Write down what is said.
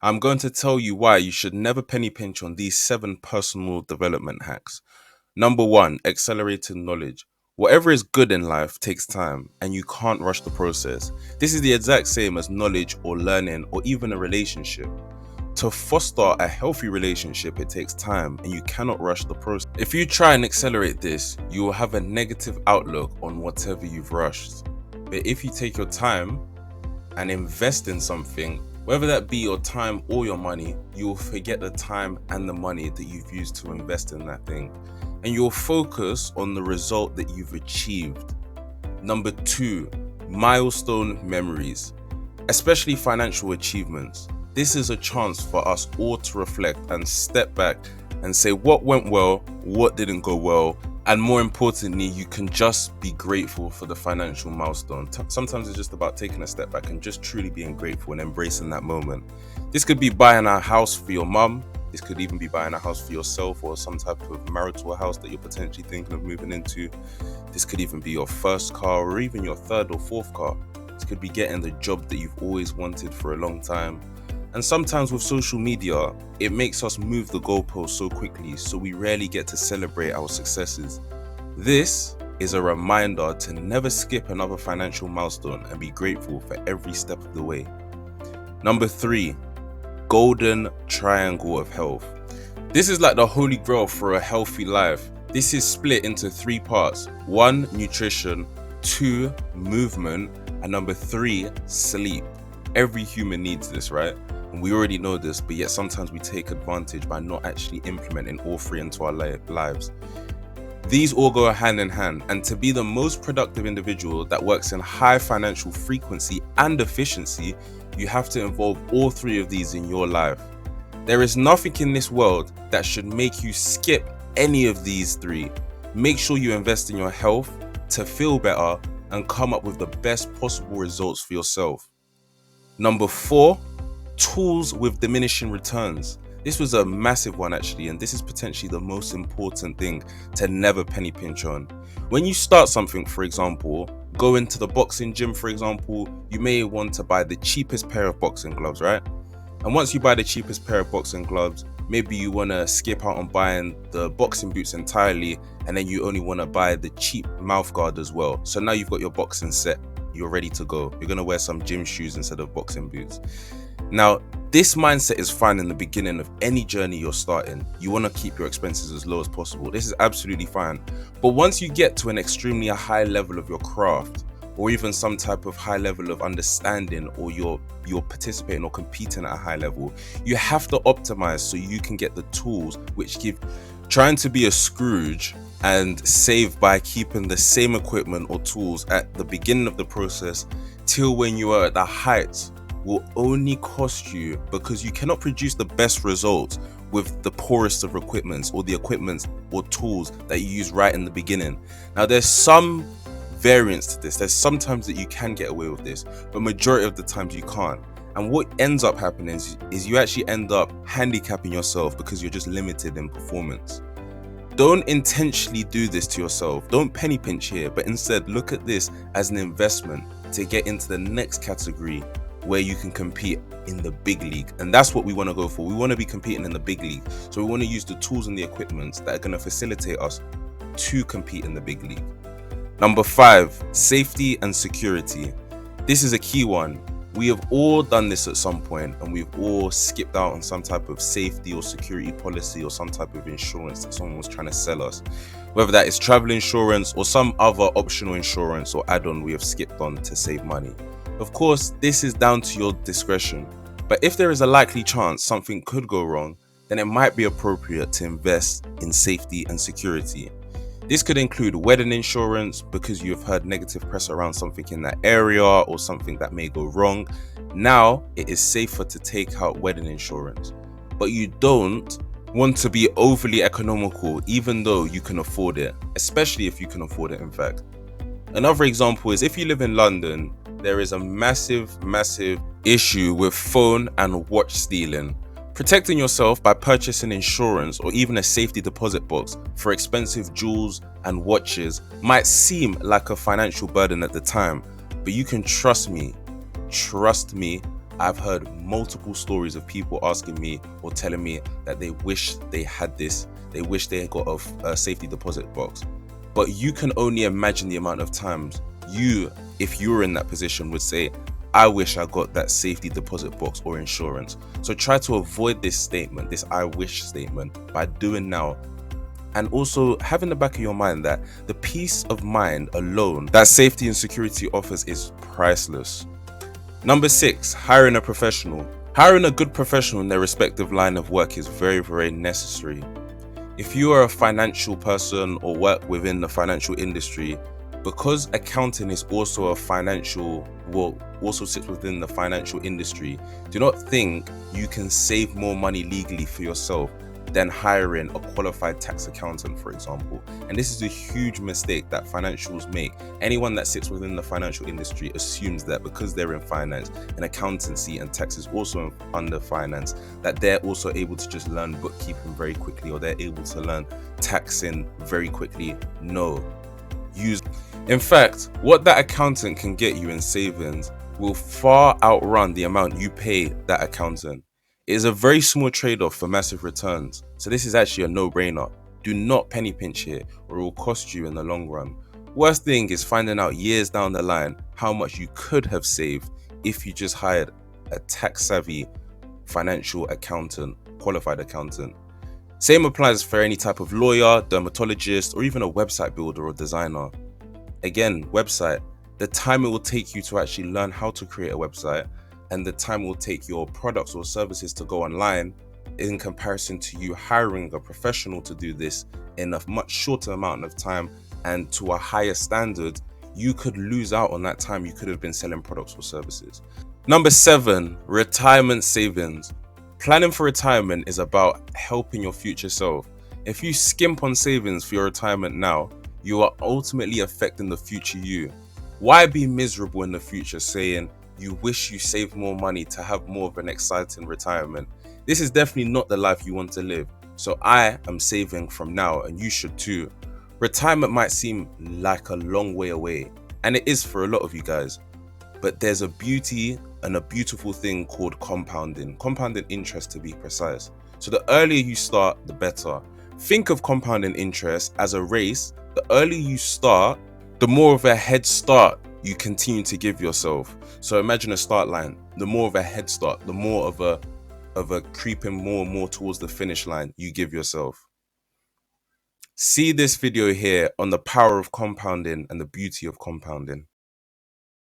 I'm going to tell you why you should never penny pinch on these 7 personal development hacks. Number 1, accelerating knowledge. Whatever is good in life takes time and you can't rush the process. This is the exact same as knowledge or learning or even a relationship. To foster a healthy relationship, it takes time and you cannot rush the process. If you try and accelerate this, you will have a negative outlook on whatever you've rushed. But if you take your time and invest in something, whether that be your time or your money, you will forget the time and the money that you've used to invest in that thing. And you'll focus on the result that you've achieved. Number 2, milestone memories, especially financial achievements. This is a chance for us all to reflect and step back and say what went well, what didn't go well, and more importantly, you can just be grateful for the financial milestone. Sometimes it's just about taking a step back and just truly being grateful and embracing that moment. This could be buying a house for your mum. This could even be buying a house for yourself or some type of marital house that you're potentially thinking of moving into. This could even be your first car or even your third or fourth car. This could be getting the job that you've always wanted for a long time. And sometimes with social media, it makes us move the goalposts so quickly, so we rarely get to celebrate our successes. This is a reminder to never skip another financial milestone and be grateful for every step of the way. Number 3, golden triangle of health. This is like the holy grail for a healthy life. This is split into 3 parts. 1, nutrition, 2, movement, and number 3, sleep. Every human needs this, right? And we already know this, but yet sometimes we take advantage by not actually implementing all 3 into our lives. These all go hand in hand, and to be the most productive individual that works in high financial frequency and efficiency, you have to involve all 3 of these in your life. There is nothing in this world that should make you skip any of these 3. Make sure you invest in your health to feel better and come up with the best possible results for yourself. Number 4, tools with diminishing returns. This was a massive one actually, and this is potentially the most important thing to never penny pinch on. When you start something, for example, go into the boxing gym, for example, you may want to buy the cheapest pair of boxing gloves, right? And once you buy the cheapest pair of boxing gloves, maybe you want to skip out on buying the boxing boots entirely, and then you only want to buy the cheap mouth guard as well. So now you've got your boxing set, you're ready to go. You're going to wear some gym shoes instead of boxing boots. Now, this mindset is fine in the beginning of any journey you're starting. You want to keep your expenses as low as possible. This is absolutely fine. But once you get to an extremely high level of your craft, or even some type of high level of understanding, or you're participating or competing at a high level, you have to optimize so you can get the tools which give. Trying to be a Scrooge and save by keeping the same equipment or tools at the beginning of the process till when you are at the height will only cost you, because you cannot produce the best results with the poorest of equipments or the equipments or tools that you use right in the beginning. Now, there's some variance to this. There's sometimes that you can get away with this, but majority of the times you can't. And what ends up happening is you actually end up handicapping yourself because you're just limited in performance. Don't intentionally do this to yourself. Don't penny pinch here, but instead look at this as an investment to get into the next category where you can compete in the big league. And that's what we want to go for. We want to be competing in the big league. So we want to use the tools and the equipment that are going to facilitate us to compete in the big league. Number 5, safety and security. This is a key one. We have all done this at some point, and we've all skipped out on some type of safety or security policy or some type of insurance that someone was trying to sell us. Whether that is travel insurance or some other optional insurance or add-on we have skipped on to save money. Of course, this is down to your discretion, but if there is a likely chance something could go wrong, then it might be appropriate to invest in safety and security. This could include wedding insurance because you have heard negative press around something in that area or something that may go wrong. Now it is safer to take out wedding insurance, but you don't want to be overly economical even though you can afford it, especially if you can afford it in fact. Another example is if you live in London, there is a massive issue with phone and watch stealing. Protecting yourself by purchasing insurance or even a safety deposit box for expensive jewels and watches might seem like a financial burden at the time, but you can trust me, I've heard multiple stories of people asking me or telling me that they wish they had this, they wish they got a safety deposit box. But you can only imagine the amount of times you, if you were in that position, would say, I wish I got that safety deposit box or insurance. So try to avoid this statement, this I wish statement, by doing now. And also have in the back of your mind that the peace of mind alone that safety and security offers is priceless. Number 6, hiring a professional. Hiring a good professional in their respective line of work is very, very necessary. If you are a financial person or work within the financial industry, because accounting is also also sits within the financial industry, do not think you can save more money legally for yourself than hiring a qualified tax accountant, for example. And this is a huge mistake that financials make. Anyone that sits within the financial industry assumes that because they're in finance and accountancy and tax is also under finance, that they're also able to just learn bookkeeping very quickly, or they're able to learn taxing very quickly. No. In fact, what that accountant can get you in savings will far outrun the amount you pay that accountant. It is a very small trade-off for massive returns, so this is actually a no-brainer. Do not penny pinch here, or it will cost you in the long run. Worst thing is finding out years down the line how much you could have saved if you just hired a tax-savvy financial accountant, qualified accountant. Same applies for any type of lawyer, dermatologist, or even a website builder or designer. Again, website, the time it will take you to actually learn how to create a website and the time it will take your products or services to go online in comparison to you hiring a professional to do this in a much shorter amount of time and to a higher standard, you could lose out on that time you could have been selling products or services. Number 7, retirement savings. Planning for retirement is about helping your future self. If you skimp on savings for your retirement now, you are ultimately affecting the future you. Why be miserable in the future saying you wish you saved more money to have more of an exciting retirement? This is definitely not the life you want to live. So I am saving from now, and you should too. Retirement might seem like a long way away, and it is for a lot of you guys. But there's a beauty and a beautiful thing called compounding interest to be precise. So the earlier you start, the better. Think of compounding interest as a race. The earlier you start, the more of a head start you continue to give yourself. So imagine a start line. The more of a head start, the more of a creeping more and more towards the finish line you give yourself. See this video here on the power of compounding and the beauty of compounding.